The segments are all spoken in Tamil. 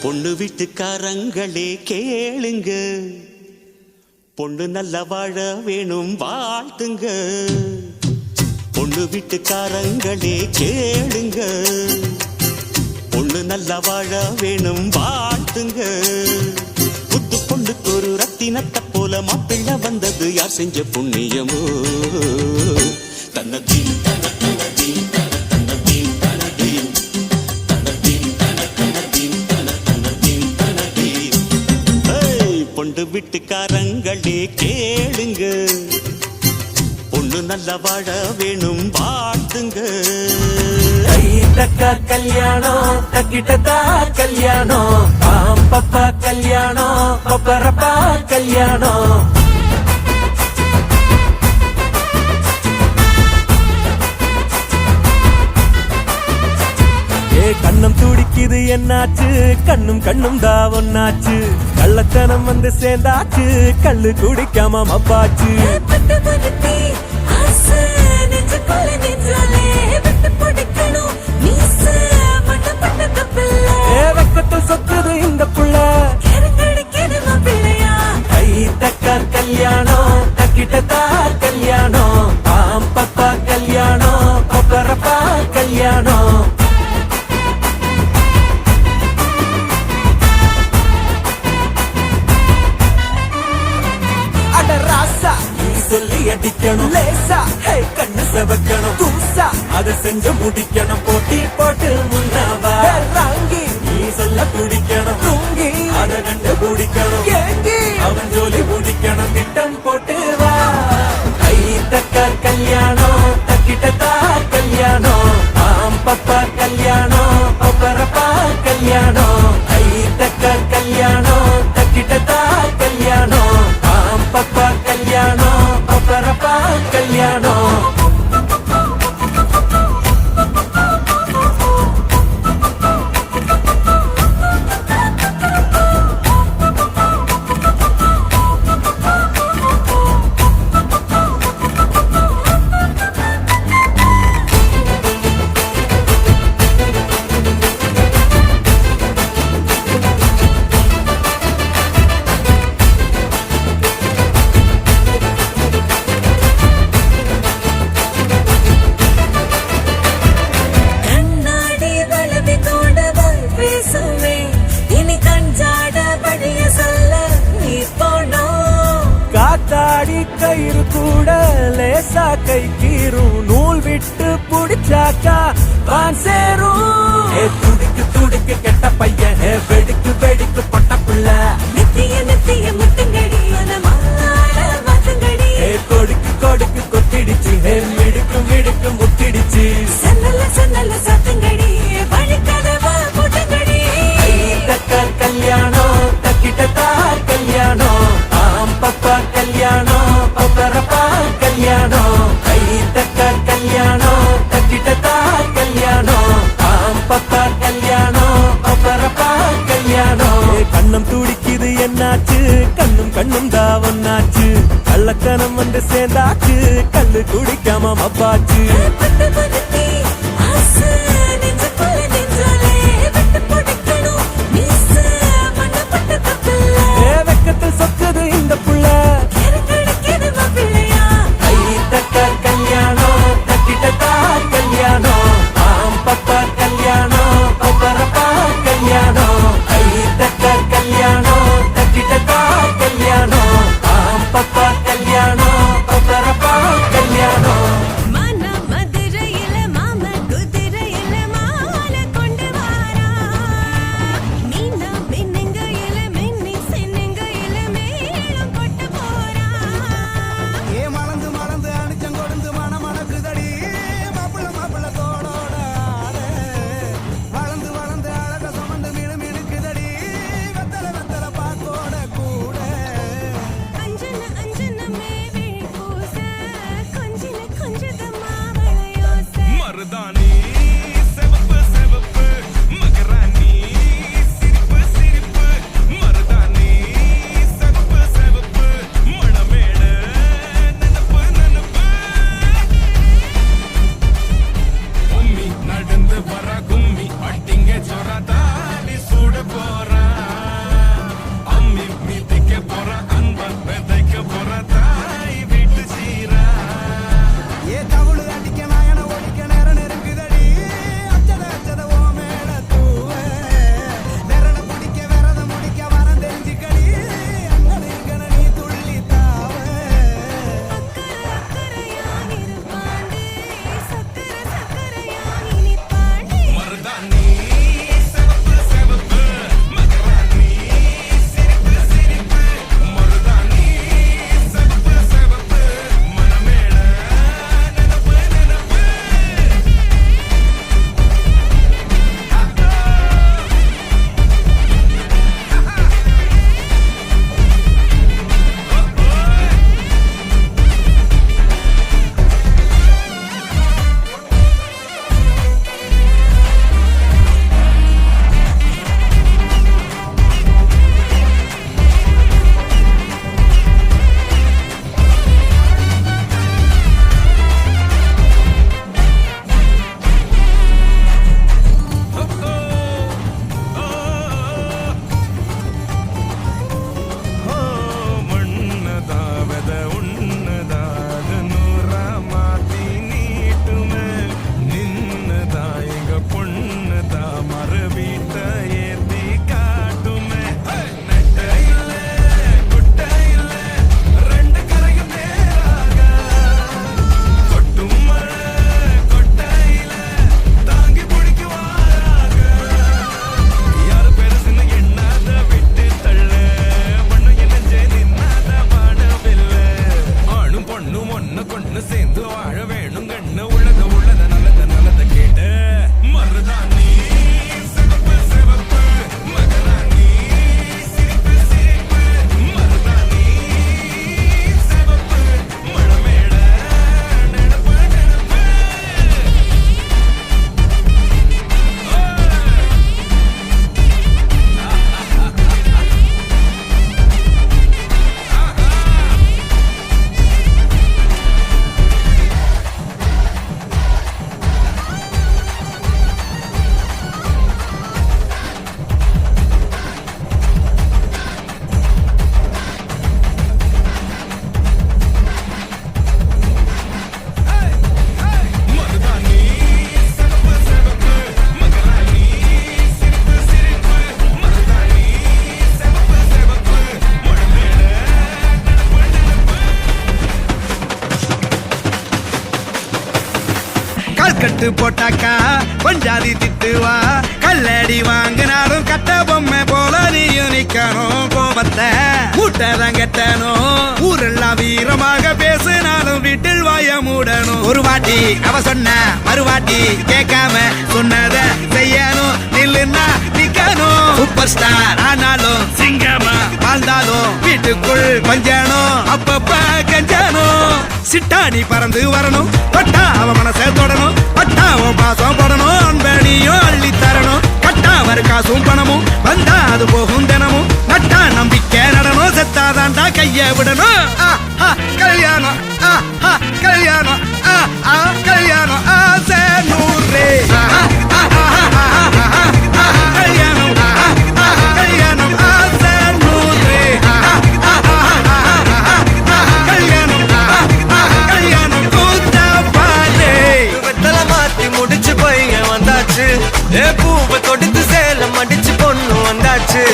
பொண்ணு வீட்டுக்காரங்களே கேளுங்க, பொண்ணு நல்ல வாழ வேணும் வாழ்த்துங்க. பொண்ணு வீட்டுக்காரங்களே கேளுங்க, பொண்ணு நல்ல வாழ வேணும் வாழ்த்துங்க. புத்து பொண்ணுக்கு ஒரு ரத்தினத்தை போல மாப்பிள்ளை வந்தது யார் செஞ்ச புண்ணியமோ. தன்னதீன் தனதீன் தனதீன் தனதீன் தனதீன் தனதீன் தனதீன் தனதீன். பொண்ணு வீட்டுக்காரங்களே கேளுங்க, பொண்ணு நல்ல வாழ வேணும் வாழ்த்துங்க. தக்கா கல்யாணம் தக்கிட்டதா கல்யாணம், பாப்பா கல்யாணம் பப்பரப்பா கல்யாணம். கண்ணம் துடிக்குது என்னாச்சு, கண்ணும் கண்ணும் தான் ஒன்னாச்சு. கள்ளத்தனம் வந்து சேர்ந்தாச்சு, கள்ளு குடிக்காம மப்பாச்சு. வெக்கத்தில் சொத்துது இந்த புள்ள, கை தக்கா கல்யாணம் தக்கிட்டதா கல்யாணம், பாப்பா கல்யாணம் பப்பரப்பா கல்யாணம். சொல்லி அடிக்கணும் லேசா, கண்ணு செவக்கணும் தூசா, அதை செஞ்சு முடிக்கணும். போட்டி போட்டு முன்னாவா ராங்கி, நீ சொல்ல குடிக்கணும் தூங்கி, அதை கண்டு குடிக்கணும் ஏங்கி, அவன் ஜோலி முடிக்கணும். திட்டம் போட்டு வா, கை தக்கா கல்யாணம் தக்கிட்டதா கல்யாணம், பாப்பா கல்யாணம் பப்பரப்பா கல்யாணம். கை தக்கா கல்யாணம் தக்கிட்டதா கல்யாணம், பாப்பா கல்யாணம் பப்பரப்பா கல்யாணம். கயிறு கூட லேசா கை கீரும், நூல் விட்டு புடிச்சாக்கா பான் சேரும். துடிக்கு துடிக்கு கெட்ட பையன், வெடிக்கு வெடிக்கு பட்ட புள்ள, நித்திய நித்திய முட்டுங்கடி மாத்துங்கடி. கொடுக்கு கொடுக்கு கொத்திடுச்சு, மிடுக்கு மிடுக்கு முத்திடுச்சு. சன்னல சன்னல சாத்துங்கடி, வழிக்கதவா முட்டுங்கடி. தக்கா கல்யாணம் தக்கிட்டதா கல்யாணம், பாப்பா கல்யாணம் பப்பரப்பா கல்யாணம். கை தக்கா கல்யாணம் தக்கிட்டதா கல்யாணம், பாப்பா கல்யாணம் பப்பரப்பா கல்யாணம். கண்ணம் துடிக்குது என்னாச்சு, கண்ணும் கண்ணும் தான் ஒன்னாச்சு. கள்ளக்கணம் வந்து சேர்ந்தாச்சு, கள்ளு குடிக்காம மப்பாச்சு. வெக்கத்தில் சொக்குது இந்த புள்ள, கை தக்கா கல்யாணம் தக்கிட்டதா கல்யாணம், பாப்பா கல்யாணம் பப்பரப்பா கல்யாணம். கை தக்கா கல்யாணம் தக்கிட்டதா கல்யாணம், பாப்பா கல்யாணம் பப்பரப்பா கல்யாணம். மன மதுரையில கட்டு போட்டாக்கா பஞ்சாதி திட்டுவா கல்லடி வாங்கினாலும் கட்ட பொம்மை போல நீயும் நிக்கணும் கோபத்தை கூட்டதான் கட்டணும் ஊரெல்லாம் வீரமாக பேசினாலும் வீட்டில் வாய மூடணும் ஒரு வாட்டி அவ சொன்ன மறுவாட்டி கேட்காம சொன்னத செய்யணும் நில்லுன்னா நிக்கணும் சூப்பர் ஸ்டார் ஆனாலும் சிங்கமா வாழ்ந்தாலும் வீட்டுக்குள் பஞ்சணும் அப்பப்ப கஞ்சணும் சிட்டாணி பறந்து வரணும் பட்டா அவ மனசை தொடணும் பட்டாவும் பாசம் போடணும் அன்பனியும் அள்ளி தரணும் கட்டா வரு காசும் பணமும் வந்தா அது போகும் தினமும் நட்டா நம்பிக்கை நடணும் செத்தாதான்டா கைய விடணும் கல்யாணம் கல்யாணம் கல்யாணம் ஆசை நூறு கல்யாணம் கல்யாணம் ஆசை நூறு கல்யாணம் கல்யாணம் கூத்தா பாரு வெத்தலை மாத்தி முடிச்சு பையன் வந்தாச்சு ஏ பூவை தொடுத்து சேலம் அடிச்சு பொண்ணு வந்தாச்சு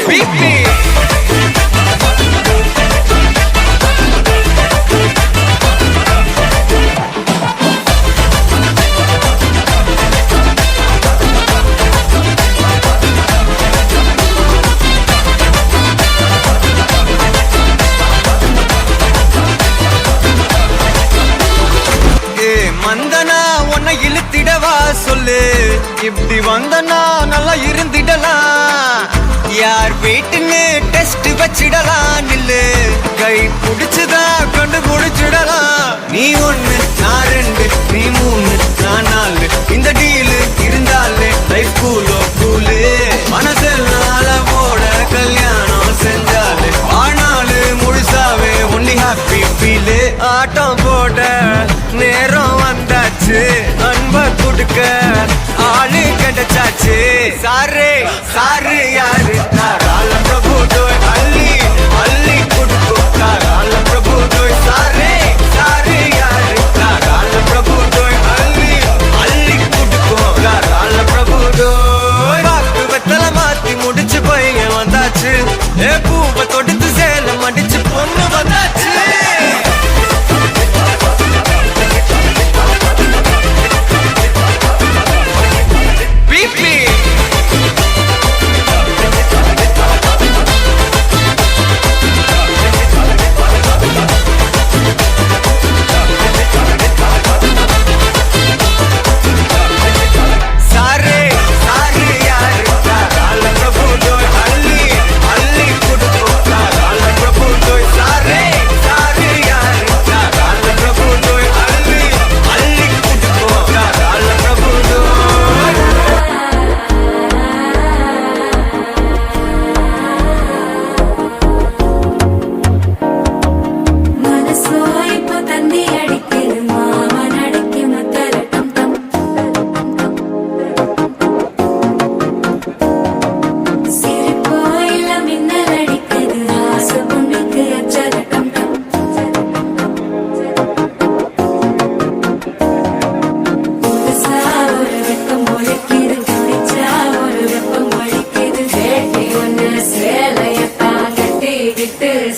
மந்தனா உன்னை இழுத்திடவா சொல்லு இப்படி வந்தனா நல்லா இருந்திடலாம் யார் வீட்டுன்னு டெஸ்ட் வச்சிடலாம் நில்லு கை பிடிச்சுதா கண்டு பிடிச்சிடலாம் நீ ஒண்ணு நான் ரெண்டு நீ மூணு நான் நாலு இந்த டீலு இருந்தாலே லைஃப் கூலோ கூலு மனசெல்லாம் போட கல்யாணம் செஞ்சாலே ஆனாலு முழுசாவே ஒன்லி ஹாப்பி ஃபீலு ஆட்டம் போட நேரம் வந்தாச்சு அன்ப கொடுக்க ஆளு கிடைச்சாச்சு சாரு சாரு யாரு தாராள பிரபு டோய் அள்ளி அள்ளி கொடுக்கும் தாராள பிரபு டோய் சாரு சாரு யாரு தாராள பிரபு டோய் அள்ளி அள்ளி கொடுக்கும் தாராள பிரபு டோய் பாக்கு வெத்தலை மாத்தி முடிச்சு பையன் வந்தாச்சு ஏ பூவை தொடுத்து சேலம் அடிச்சு பொண்ணு வந்தாச்சு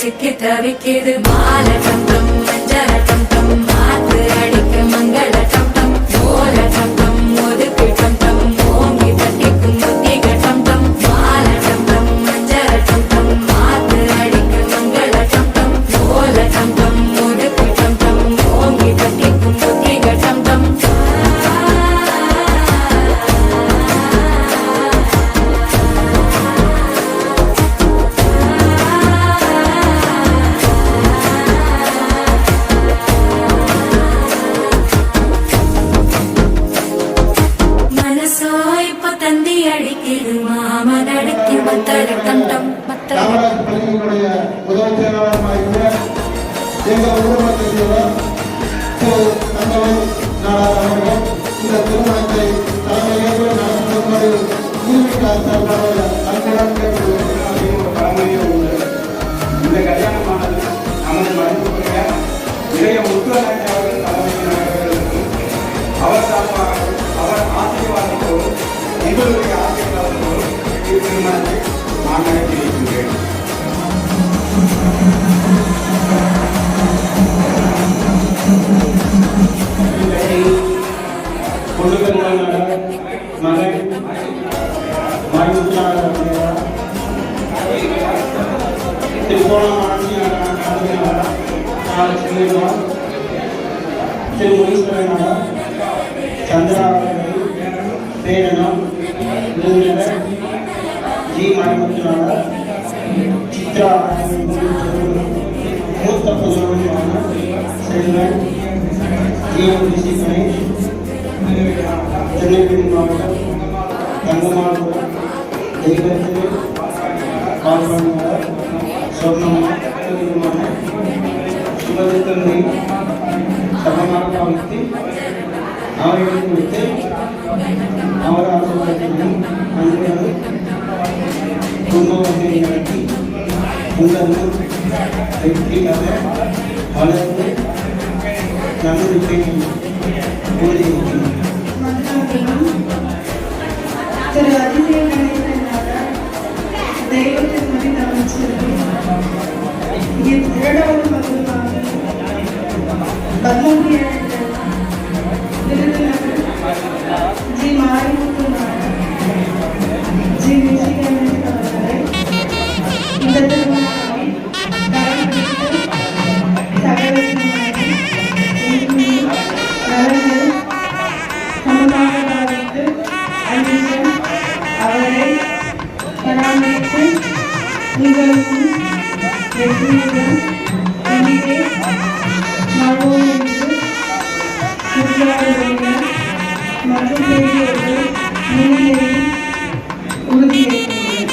சிக்கி தவிக்கிது மால டம் மஞ்சள டம் மாத்து அடிக்க மங்கள டம் மோல டம் ஒதுக்கு டம் ஓங்கி தட்டிக்கும் புத்திக டம் மால டம் மஞ்சள டம் மாத்து அடிக்க மங்கள டம் மோல டம் ஒதுக்கு டம் ஓங்கி தட்டிக்கும் புத்திக டம் அடிக்குது மாமன் அடிக்கு மத்தர டம் டம் மத்தர பள்ளியினுடைய உதவி செயலாளராக எங்கள் ஊர்வலத்தில் தங்களை நாடாளுமன்றம் இந்த திருமணத்தை தலைமையேற்று நடத்துமாறு ஊர்வீட்டார் சார்பாக அன்புடன் கேட்டுக்கொள்கிறேன். இந்த கல்யாணமானது நமது மதிப்புக்குரிய இளைய முத்துராஜ் அவர்கள் தலைமையினர்களுக்கும் அவர் சார்பாகவும் அவர் ஆசீர்வாதத்தோடும் எங்களுடைய ஆசீர்வாதத்தோடும் திருமணத்தை நான் நடத்தி வைக்கின்றேன். கொண்டு மாரிமுத்துநாதர் அவர்களா, திருக்கோணம் திரு முனீஸ்வரன் சந்திரா அவர்கள் பேரனம் விருந்தினர் ஜி மாரிமுத்துநாதர், சித்ரா மூத்த பொதுவான செல்வன் ஜிஎம்டிசி கணேஷ், திருநெல்வேலி மாவட்டம் தங்கமாபுரம் தெய்வத்திரு பால்பணியாளர் சொர்ணம்மா சுபதித்தந்தை சமமாக பாவித்து அவர்களுக்கு விட்டு அவர் ஆசீர்வாதத்தையும் அன்புடன் குடும்பத்தை நடத்தி உங்கள் வெற்றியாக வளர்ந்து நம்பிக்கை கூறியிருக்கிறேன். திரு அதிசய கணேசனாக தெய்வத்தின் மனித அமைச்சர்கள் இரண்டாவது பகுதியாக பத்மபுரி விருதுநகர் ஜி மாரிமுத்துநாதர், ஜி விஜயகணேசன் அவர்களை இந்த திருமணத்தை தரப்படுத்த சகல நலன்கள் சமமாக பாதித்து அன்புடன் அவரை பராமரித்து உங்களுக்கும் வெற்றியுடன் இனிதே மறுவோம் என்று சுற்றுலாவுடைய மற்றும் பெரியவர்கள் முன்னிலையில் உறுதியேற்கிறேன்.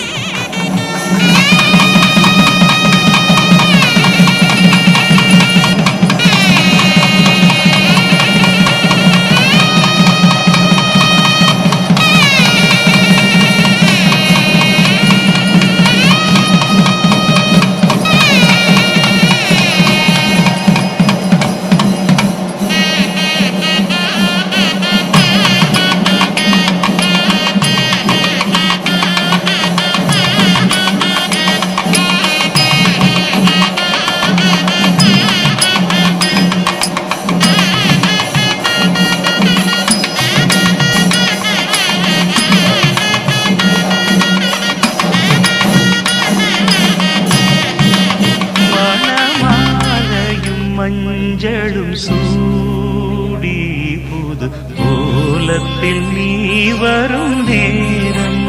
மஞ்சளும் சூடி புது கோலத்தில் நீ வரும் நேரம்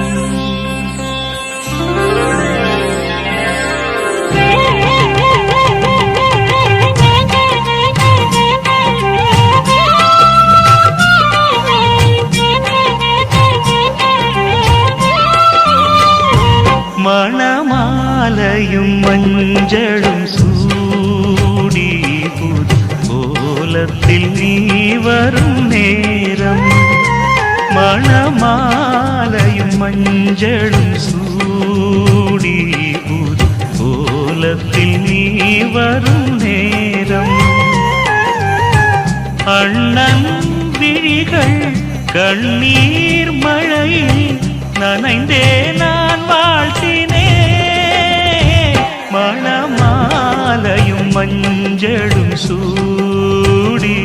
மணமாலையும் மஞ்சளும் சூடி புது கோலத்தில் நீ வரும் நேரம் மணமாலையும் மஞ்சளும் சூடி புது கோலத்தில் நீ வரும் நேரம் அண்ணன் விழிகள் கண்ணீர் மழையில் நனைந்தே நான் வாழ்த்தினே மணமாலையும் மஞ்சளும் சூடி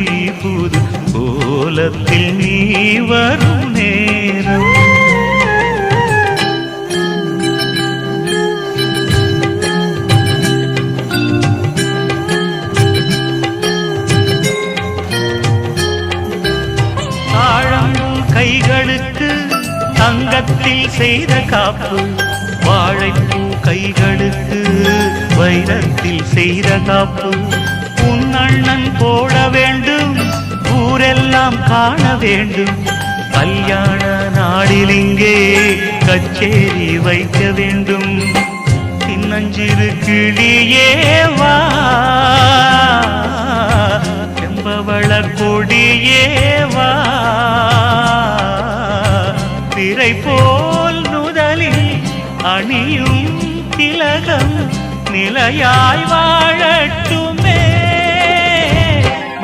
புது கோலத்தில் நீ வரும் நேரம் கைகளுக்கு தங்கத்தில் செய்த காப்பு வாழைப்பூ கைகளுக்கு வைரத்தில் செய்த காப்பு உன் அண்ணன் போட வேண்டும் ஊரெல்லாம் காண வேண்டும் கல்யாண நாளில் இங்கே கச்சேரி வைக்க வேண்டும் சின்னஞ்சிறு கிளியேவா செம்பவள கொடியேவா திரை போல் நுதலில் அணியும் திலகம் நிலையாய் வாழட்டுமே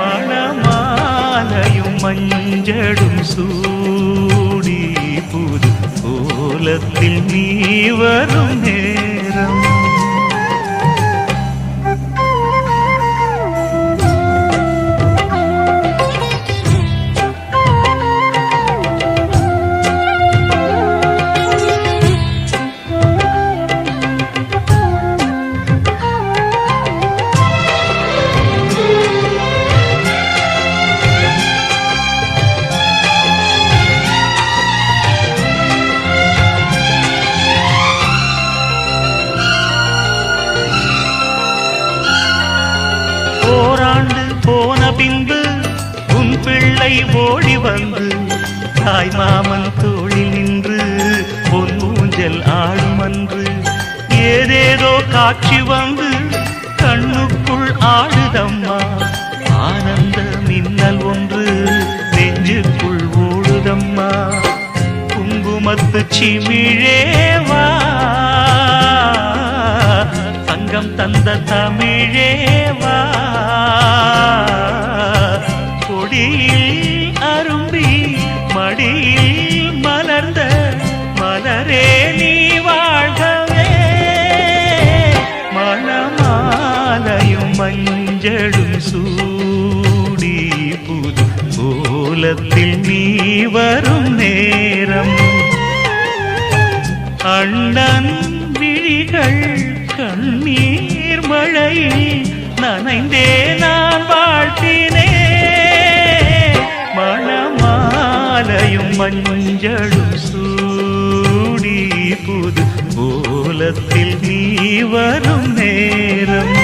மணமாலையும் மஞ்சளும் சூடி புது கோலத்தில் நீ வரும் நேரம் பின்பு உன் பிள்ளை ஓடி வந்து தாய் மாமன் தோளில் நின்று பொன் ஊஞ்சல் ஆடும் அன்று ஏதேதோ காட்சி வந்து கண்ணுக்குள் ஆடுதம்மா ஆனந்த மின்னல் ஒன்று நெஞ்சுக்குள் ஓடுதம்மா குங்குமத்து சிமிழேவா தங்கம் தந்த தமிழேவா கொடியில் அரும்பி மடியில் மலர்ந்த மலரே நீ வாழ்கவே மணமாலையும் மஞ்சளும் சூடி புது கோலத்தில் நீ வரும் நேரம் அண்ணன் விழிகள் கண்ணீர் மழையில் நனைந்தே நான் வாழ்த்தினே மணமாலையும் மஞ்சளும் சூடி புது கோலத்தில் நீ வரும் நேரம்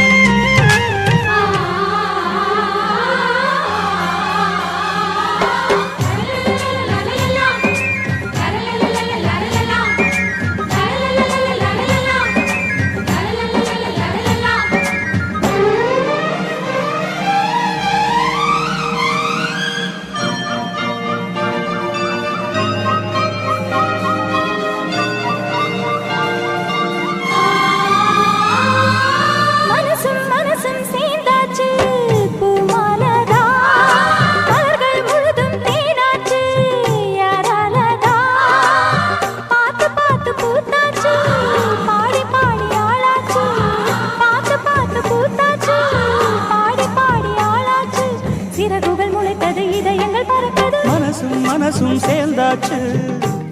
மனசும் சேர்ந்தாச்சு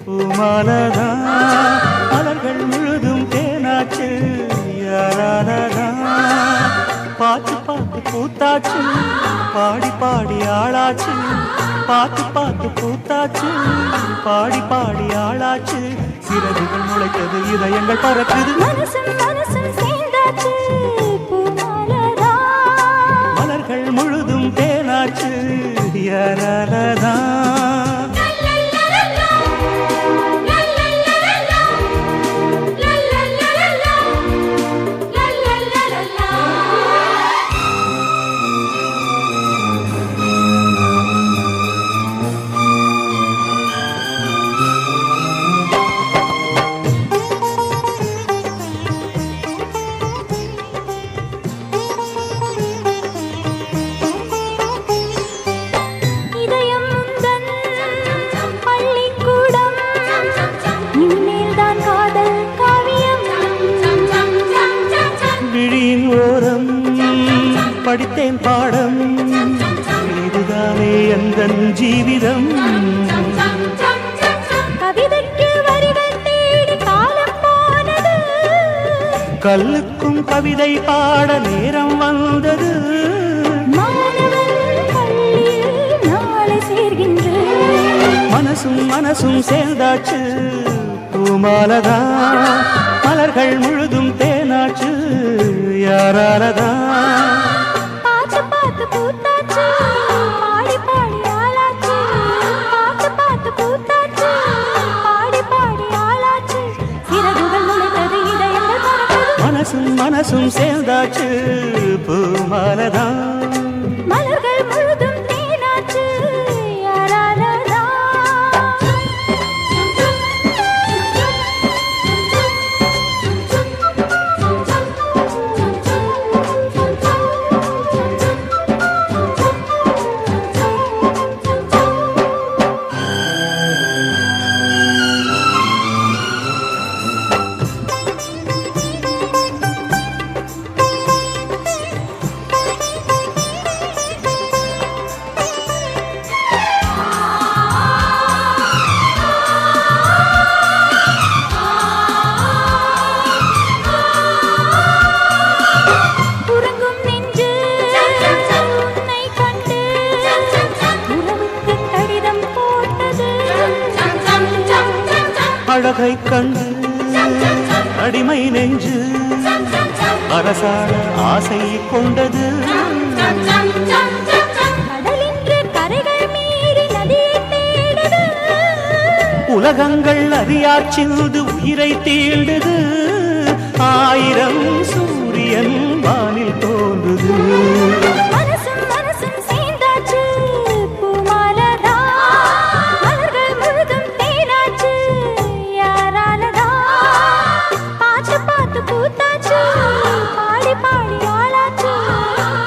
பூமாலதா மலர்கள் முழுதும் தேனாச்சு யாராலதா பார்த்து பார்த்து பூத்தாச்சு பாடி பாடி ஆளாச்சு பார்த்து பார்த்து பூத்தாச்சு பாடி பாடி ஆளாச்சு சிறகுகள் முளைத்தது இதயங்கள் பறக்குது மனசும் சேர்ந்தாச்சு பூமாலதா மலர்கள் முழுதும் தேனாச்சு யாராலதா படித்தேன் பாடம் இதுதானே எந்தன் ஜீவிதம் கவிதைக்கு வரிகள் தேடி காலம் போனது கல்லுக்கும் கவிதை பாட நேரம் வந்தது மாணவன் பள்ளியில் நாளை சேர்கின்றேன் மனசும் சேர்ந்தாச்சு பூமாலதா மலர்கள் முழுதும் தேனாச்சு யாராலதா பார்த்து பூத்தாச்சு பாடி பாடி ஆளாச்சு பார்த்து பார்த்து பூத்தாச்சு பாடி பாடி ஆளாச்சு சிறகுகள் முளைத்தது இதயங்கள் பறக்குது மனசும் சேர்ந்தாச்சு பூமாலதா மலர்கள் முழுதும் தேனாச்சு யாராலதா அழகை கண்டு அடிமை நெஞ்சு அரசாட ஆசை கொண்டது உலகங்கள் அறியாச்சிந்து உயிரை தீண்டுது, 1000 சூரியன் வானில் தோன்றுது. மனசும் மனசும் சேர்ந்தாச்சு பூமாலதா, மலர்கள் முழுதும் தேனாச்சு யாராலதா. பார்த்து பார்த்து பூத்தாச்சு பாடி பாடி ஆளாச்சு,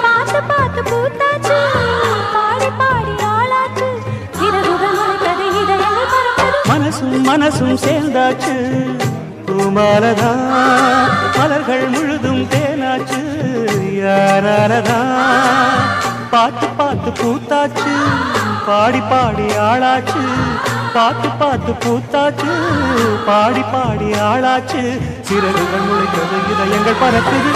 பார்த்து பார்த்து பூத்தாச்சு பாடி பாடி ஆளாச்சு. இரவுகள் முளைத்தது இதயங்கள் பறந்தது. மனசும் மனசும் சேர்ந்தாச்சு பூமாலதா, மலர்கள் முழுதும் தேனாச்சு யாராலதா. பார்த்து பார்த்து பூத்தாச்சு பாடி பாடி ஆளாச்சு, பார்த்து பார்த்து பூத்தாச்சு பாடி பாடி ஆளாச்சு. சிறகுகள் முளைத்தது இதயங்கள் பறக்குது.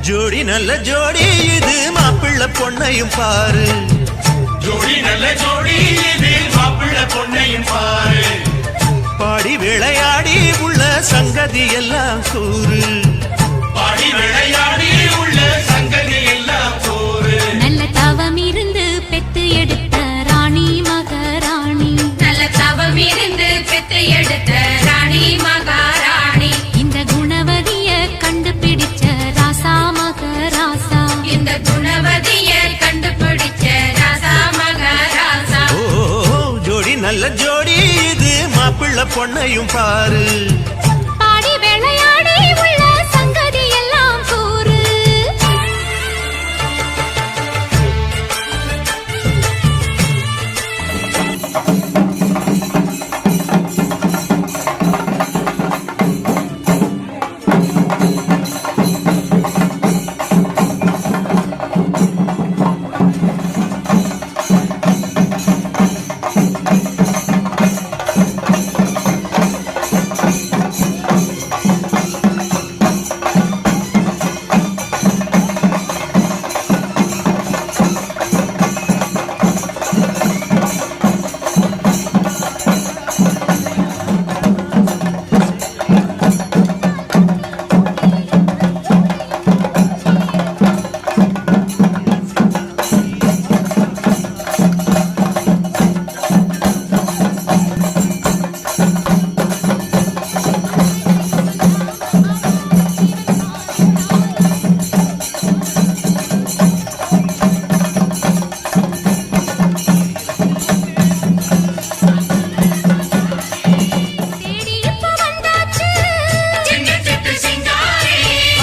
ஜோடி நல்ல ஜோடி இது மாப்பிள்ள பொண்ணையும் பாரு, ஜோடி நல்ல ஜோடி இது மாப்பிள்ளை பொண்ணையும் பாரு. பாடி விளையாடி உள்ள சங்கதி எல்லாம் கூறு, பாடி விளையாடி உள்ள சங்கதி எல்லாம் கூறு. நல்ல தவம் இருந்து பெத்து எடுத்த ராணி மகாராணி, நல்ல தவம் இருந்து பெற்று எடுத்த ராணி மகாராணி. இந்த குணவதிய கண்டுபிடிச்ச ராசா மகராசா, இந்த குணவதிய கண்டுபிடிச்ச ராசா மகாராசா. ஓ ஜோடி நல்ல ஜோடி இது மாப்பிள்ள பொண்ணையும் பாரு. பாடி விளையாடி உள்ள சங்கதி எல்லாம் கூறு.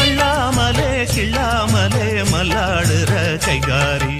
அள்ளாமலே கிள்ளாமலே மல்லாடுற கைகாரி.